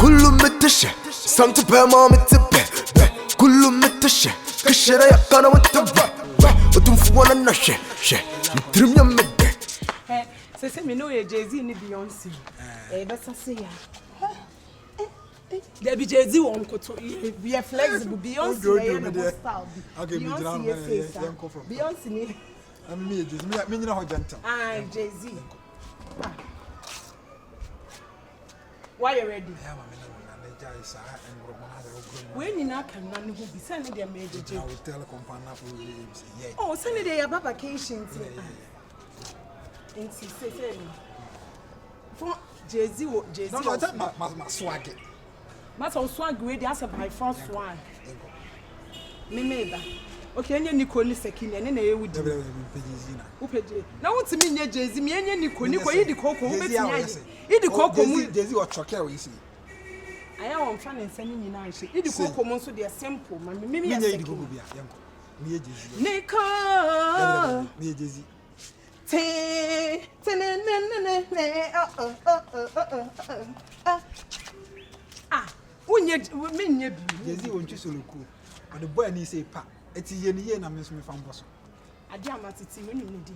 كله متشة سانت بما متبه كله متشة كشرة يقنا متبه وتنفوانا نشة مترم يمده سيسي منو يا جيزي ني بيونسي بس أسيا ده بيجيزي وانكوتو بيا flexible بيونسي يا نبوستال بيونسي ني أمي جيزي مين ينهو جنتا جيزي why you ready when you not can run who be sending their major oh send their vacation and say for Jay-Z no my swag mas on swag we dey ask by first one me meba okay enye niko ni sekini ene na ewudi upeje na wotimi nye Jay-Z me enye niko yidi koko wo betia yidi koko mu Jay-Z o choke o isi aya won fa ne nsa ni nyina ahye yidi koko mu nso de simple ma me ya yidi koko bia yanko me Jay-Z niko me Jay-Z unye menye bi Jay-Z won twi soloku and the boy ni say pa eti ye ni ye na me so me fa mboso ade amatiti woni ni di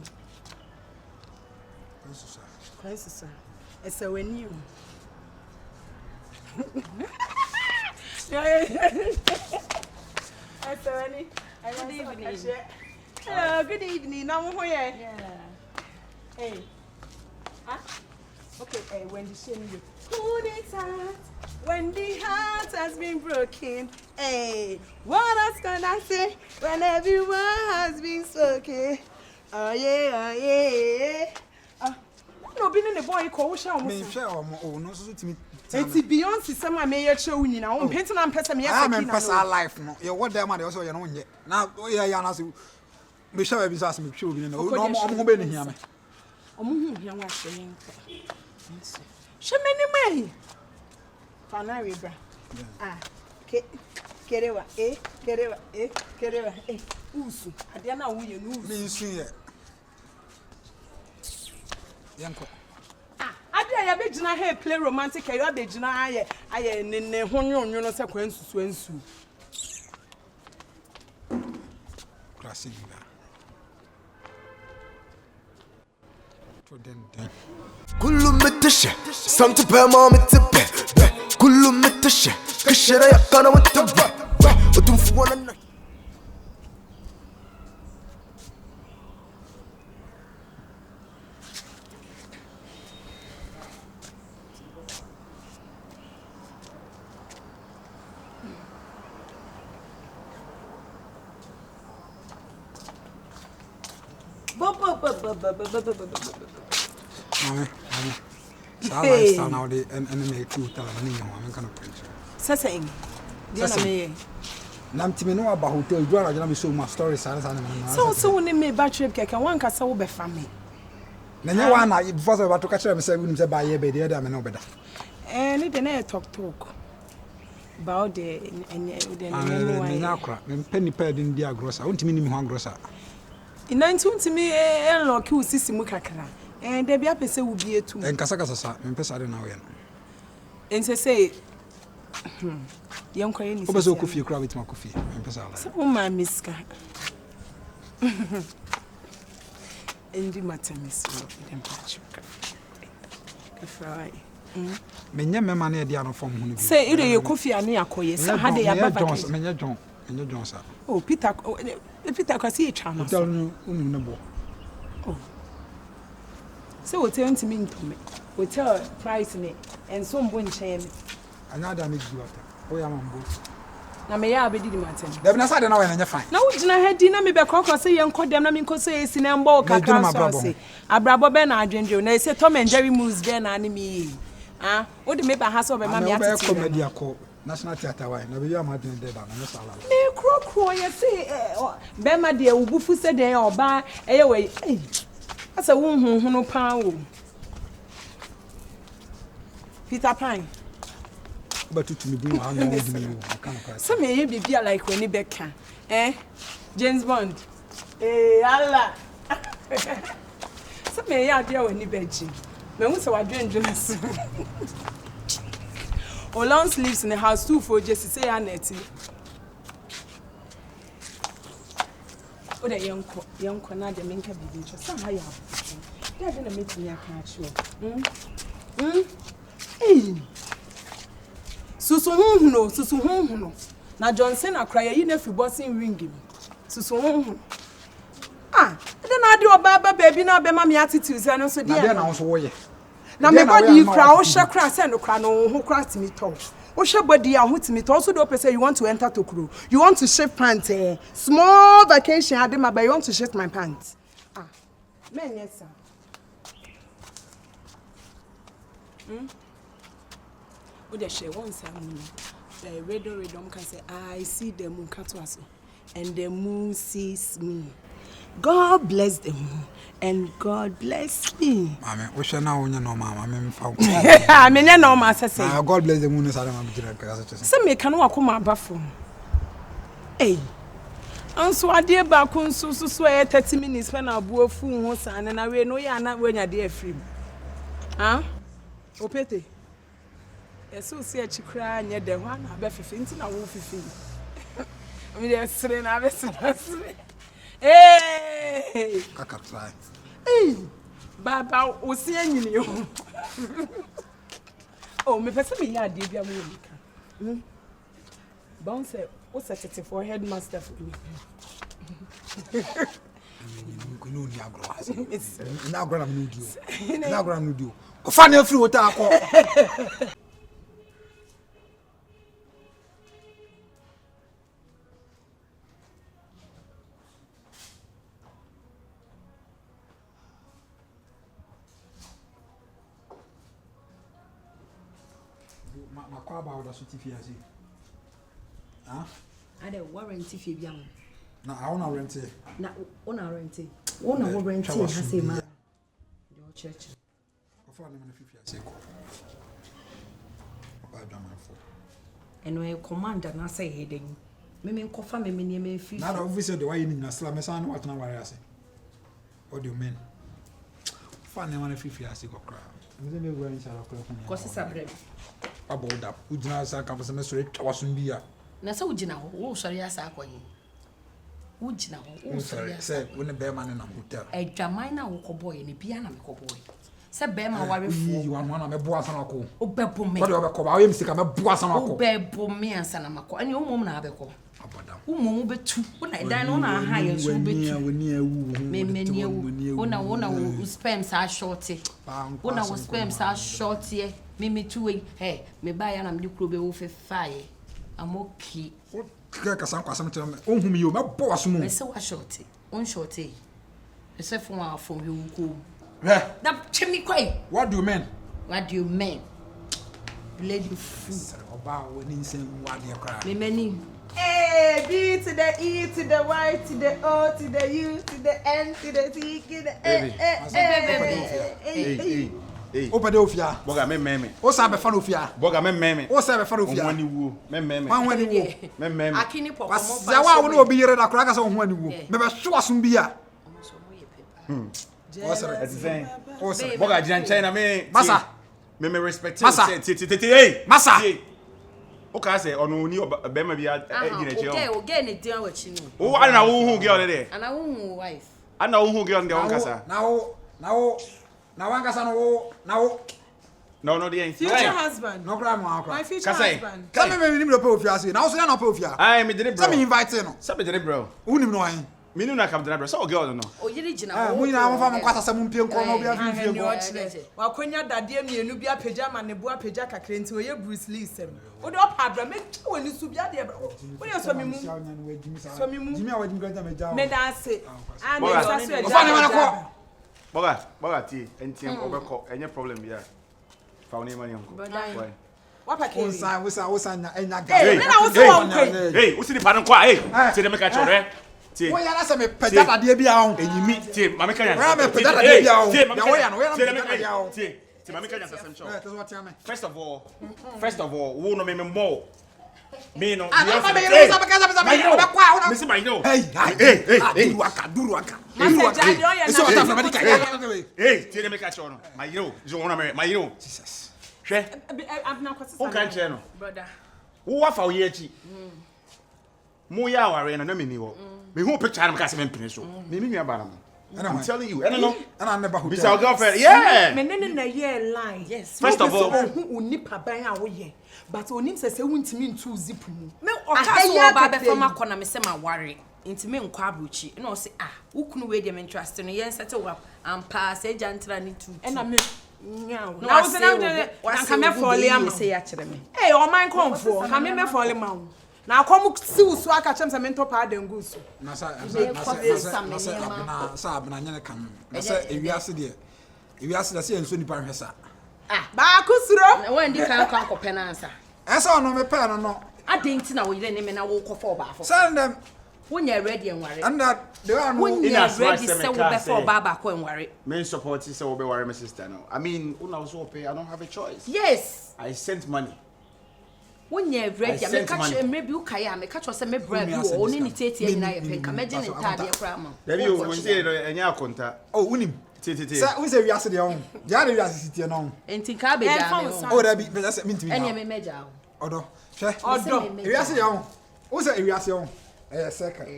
Kwansusa esa wani o esa wani good evening hello good evening na mo hoye yeah hey okay when the shame you who it heart when the heart has been broken hey what else can I say when everyone has been spoken oh yeah no be the boy ko wo sha me hwe o no so timi eti Beyonce sama me ye chewu nyina wo mpenti na mpesa me ye saki na me mpesa life no ye what dem ma de so ye no nye na ye ya na so me hwe bi so as me hwe obi na no mo be ni hia me omo hu hia wa hwe yen hwe me ni mai fana we bra kerewa kerewa usu ade na wo ye no usu me nsu ye yanko ade ya be gina he play romantic ya be gina aye ne honwonwo no se kwansusu ansu classic da to den كله متشة سانت بما متبه كله متشة كشرة يقنا متبه وتنفوانا نشة Mama now the and two tell me I'm kind of French. Saseng dia na me Nam timi no aba hotel do ara na me show my story sana na so woni me ba trip keke wan kasa wo be fa me na nya wa na before so ba to ka kire me say we nim say ba ye be dey me no beda ni de na talk about the me nya akra me penny pad ndi agrosa wontimi nim ho agrosa in 19 me enlock u sisi mu kakra de bia pese wo bi etu enkasa kasa sa me pesa de na wo ye no ense say yanko ye ni obeso kofi kra bit ma kofi me pesa ala so ma miska endi matamis dem pachuka kafai menye mema na e dia no form hu no bi say ire ye kofi ane akoye sa ha de ya baba menye John sa oh Peter kwasi e twa no hotel no unu ne bo oh so hotel ntimi ntome hotel price ne enso mbo nchen me anya da me gi wata o ya mambo na me ya abedi di maten da bi na sa de na we na nya fine na wo gina ha di na me be kokko se ye nkodem na me nko se esi na mbo kakra so se abrabo be na adwendwe na se Tom and Jerry moves be na ne me wo de me ba ha so be ma me atete comedy akọ National Theatre why na be you am hadin de da na sala me krokro ye se be ma de ubufu se de oba eye we asa wo hunhunu pa wo Peter Pan but to me do how no do me kan ka so me ye bibia like when e beka James Bond Allah so me ye ade when e beji me hu se wadwendwe so long sleeves in the house too for just say Annette. Oh, the young Canada Minka be just somehow you have. They're going to meet me, I can't show. Hey. Susu no. Na Johnson a cry, you never bossing ringing. Susu. Ah, then I do a baba baby now, be mammy attitudes and also dear. Now, so yeah. Now, my body crowd, shall crash and no who cracked me talk. What your body and who to me also don't say you want to enter to crew. You want to shift pants, small vacation, I did my you want to shift my pants. Ah, man, yes, sir. What the share once the radio can say, I see the moon catwas and the moon sees me. God bless the moon and God bless me. Mamma, we shall now know, Mamma. I mean, I know, Master say, God bless the moon. Some me can walk on my bathroom. Hey, and so I dear back on so swear 30 minutes when I bore fool was and I know you are not when you're dear free. Huh? O pete. So see a cry near the one I bet 15 I will 15. I mean, they're saying I bet. Hey! I can try. Hey! Baba, was seeing you. Oh, me person me ya dear America. Bounce, what's a ticket for headmaster for me? You now grab you. Now grab you. Funny free water. My car about the certificate. Huh? I don't warranty if you Now I wanna rent it. Now, on our renting. On our renting has a man. Your church. And we command and I say heading. Mimi coffee, me me fish. Now obviously the way you need Slam son what now I say. What do you mean? Funny one if you say go cry. Me go inside of Cause it's a bread. About that. Ujina sa campus semester wasumbiya. Na sa ujina ho, wo sori asa akwanyi. Ujina ho, wo sori asa. Say when the bear man in a hotel. Edwaman na wo koboy ni bia na me koboy. Say bear man ware fu. You want one me boa sana ko. Obebo me. What you be ko ba we msika me boa sana ko. Obebo me ansa na mako. Ani umom na abeko. Umom betu. Una edan no na ha ye so betu. Woni awu. Me ni awu. Una spam sa shorty. Una wo spam sa shorty. Me too way. Hey, me buy na me kuro be wo fe fae. Amoki. What ka san kwasam tell me. Onhum yi o me boa so mo. Me say wa shorty. On shorty. Me say from our phone you go. Na chimney kwai. What do you mean? What do you mean? Lady food. Oba woni nsem wa de kra. Me many. A, B to the E to the Y to the O to the U to the N to the T to the Hey. Open the ofia. Boga me. O sa be fa no ofia. Boga me. O sa be fa no ofia. Ohwani wuo. Me. Wan wani wo. Me. Akini poko mo ba. Za wa wo no obi yere na kra ka sa ohwani wo. Me be so asum bia. O sa That's saying. O sa. Boga jiran China me. Masa. Me respect Masa. Hey. Masa. O ka say onu ni be ma bia gina che o. Okay, ne dia wa chi no. O ana wo hu girl there. Ana wo hu wife. Ana wo hu girl there on kasa. Na wan kasa no. No, the ain't. Future husband. No cry mo akra. My future husband. Come me nim no pe ofia say. Na so ya na pe ofia. Ai me did it bro. Some invite no. Sabe did it bro. Unim no an. Me no na come did bro. So girl no. O yiri gina Ah, mu nyina mo fa mo kwasa sam mpie nko no bia fi nko. Wa konya dade mienu bia pagya ma ne bo apagya kakra nti oye Bruce Lee sem. O de opadra me woni su bia de bro. O ye so mi mu. So mi mu. Jimi a wadi ngranta me jawo. Me da se. Ah me Boga. sa so e O fa ne wana ko. Boga ti entiem obeko enye problem bia. Fa oni mani onko. Why? What pa ke? Wosa nya ga. Hey, na wo so won kwe. Hey, usi di pardon kwa hey. Ti de make chore. Ti. Wo ya na se me peda na de bia ho. Enyimi ti mama kanya. Wa me peda na de bia ho. Ti Ya wo ya no, ya na peda peda na bia ho. Ti mama kanya sasem show. Eh, to what ya me. First of all, wo no me more. Me no. Ah, ma be yero sa be kaza be be kwa una. Me see my no. Hey. Duru aka. Hey, Eso wa ta fra medical. Hey, ti de make chore no. My hero, you wanna marry my hero. Jesus. I'm not quite Who can't tell no? brother. Who are for ye? Mo ya ware na me ni wo. Me who picture am ka se me mpene so. Me me about am. I'm telling you. I don't know. And I never Miss our girlfriend. Yeah. Me na ye lie. Yes. First of all, who nipa ban a wo ye. But onim se wuntimi ntu zip mu. Me okaso ba be fama kona me se ma ware. Intime nkwa abrochi. Na o se ukunu we dem interest no yen settle up and pass e jantra ni tu. E na me nyawo. Na o se na ka me fole am. Se ya kire me. Eh o man konfo. Ka me fole ma wo. Na akomu siw so aka chem se me ntop adangu so. Na sa abna nyane kan. Na sa ewiase de. Ewiase da se enso nipa hwesa. Ba kusuro. Na wan di kan kope na ansa. Esa ono me pe no no. Adenti na wo yire ne me na wo kofo ba afo. Send them. Wonya ready enware. And that they are no wonya ready se wo be for baba ko enware. Men support say we be worry my sister now. I mean, una also pay. I don't have a choice. Yes. I sent money. Wonya ready. Me catch maybe you kaya me catch say me brave you oni ni tete na ye penka me je ne tade kra ma. There you when say enya akonta. Oh, unim. Tete. Say we say wiase de on. Ja de wiase sitie no. Enti ka be ja me. Oh, that be say me ntimi. Ene me meja. Odo. Hwe. Odo. Wiase de on. Wo say wiase on. Second.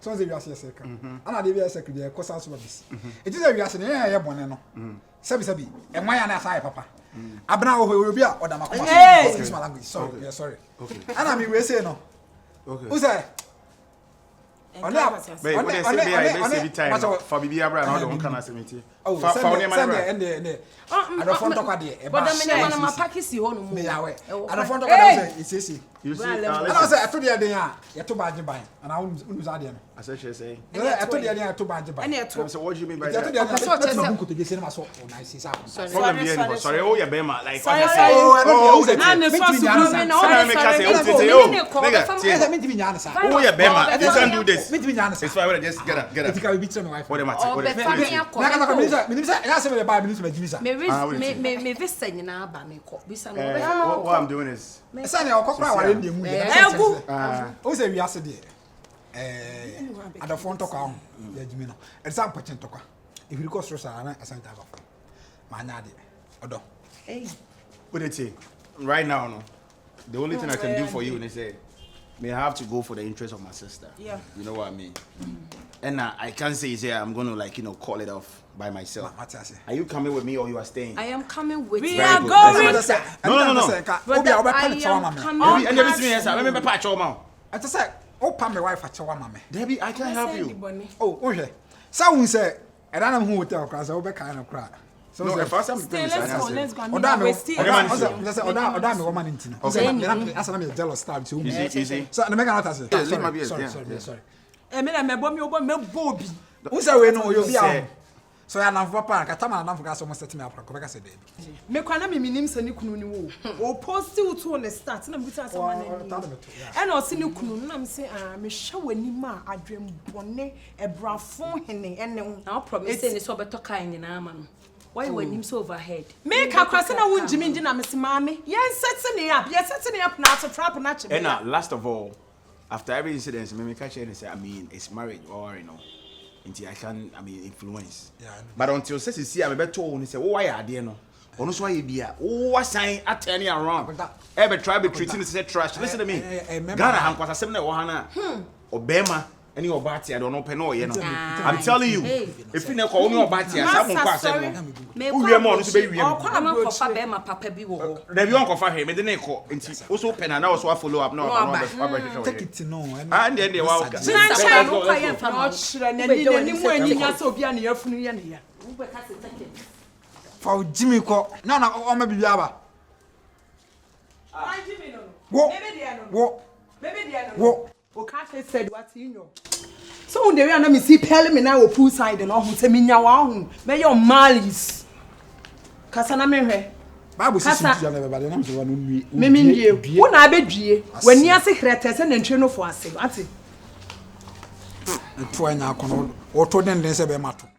So the wiase second. Ana de wiase second de kosa so babisi. It is a wiase ne ye bone no. Sabi. Enwan ya na asai papa. Abna wo obi a oda makoma. Excuse my language. Sorry. Yeah, sorry. Okay. Ana me we say no. Okay. Who say? Ona say time for bibi abra na don kana semiti. For one man ende. I don't want to talk there. But the man na pakisi ho no mu. Me yawe. I don't want to talk there it's you see, I say I told you there ya to badge ban and I unu za there no. I say she say. I told you there to badge ban. So what do you mean by that? I told you there to say na so nice say. Sorry, oh, you be ma like sorry. Oh, na ne so su me na o make us say nigga. Me timi nya sa. Oh, you be ma. You can't do this. Me timi nya sa. It's fine, just get up. It can be beat my wife. What am I? What me say ya say me buy me me sa. Me visa nyina aba me ko. Bisa no be. What I'm doing is say na okokra ware ndie mu. O say wi ase de. Adafon to kwa ya jimi no. Example chen to kwa. If you go through sana asante aba. Manya de. Odo. Hey. What it say? Right now no. The only thing I can do for you is say may I have to go for the interest of my sister. Yeah. You know what I mean? And I can't say I'm going to call it off by myself. Are you coming with me or you are staying? I am coming with you. We are going. No. But I am coming. And everything yes, I remember patch your mouth. I just say, oh, pam my wife at your mama. Debbie, I can't help you. Oh, okay. Someone say, and I don't know who tell cause I'll be kind of cry. So no, if I say let's go. Oda me woman intino. Okay, asa na me jealous star to me. Easy. So na make another say. Sorry. Me na me bo bi. Who say we no you be am. So ya na papa ka tama na mfuka so mo set me apra ko be ka say dey. Me kwa na me minim se ne kunu ni wo. O post it to on the start na me buta asama na ni. And o se ne kunu na me say me hwa wani ma adwem bone ebrafo hene ene ho. Na promise say ni so beto kan nyina ama no. Why you when him so overhead? Make a question na wunjimi ndi na Miss Mami. Yes, setting up. Yes, setting up now to trap na che. And last of all, after every incident, me catch and say, I mean, it's marriage or you know, until I can, influence. Yeah. But until says you see, I'm better told, he say, oh, why are there no? Ono so why be oh, what sign at turning around? Ever try be treating it as trash. Listen to me. Ghana han kwasa sem na wo hana. Obema any obati I don't know no you know. I'm telling you. If you call me obati as am kwa asem. Me we am on so be we am. Kwa ma kofa be ma papa bi wo ho. Na bi on kofa he me de na ko nti also pen na also follow up no take it no. And then they wa. Tina chai no kwa ye fa ma. Chire na ni mu anyinya so obi na yafunu ye ne ya. Wo be ka se take it. For Jimmy ko. No o ma bibia ba. Jimmy no. Wo. Baby dia no. Wo. O cafe said what you know. So when they are na me see pele me na wo pool side no ho se me nya wa ho. Me your malice. Kasa na me hwe. Bible says you never bad na so no nwie. Me ndie. Wo na abedwie. Wani ase krete se na ntwe no fo ase. Ate. To anya kono. O to den den se be mato.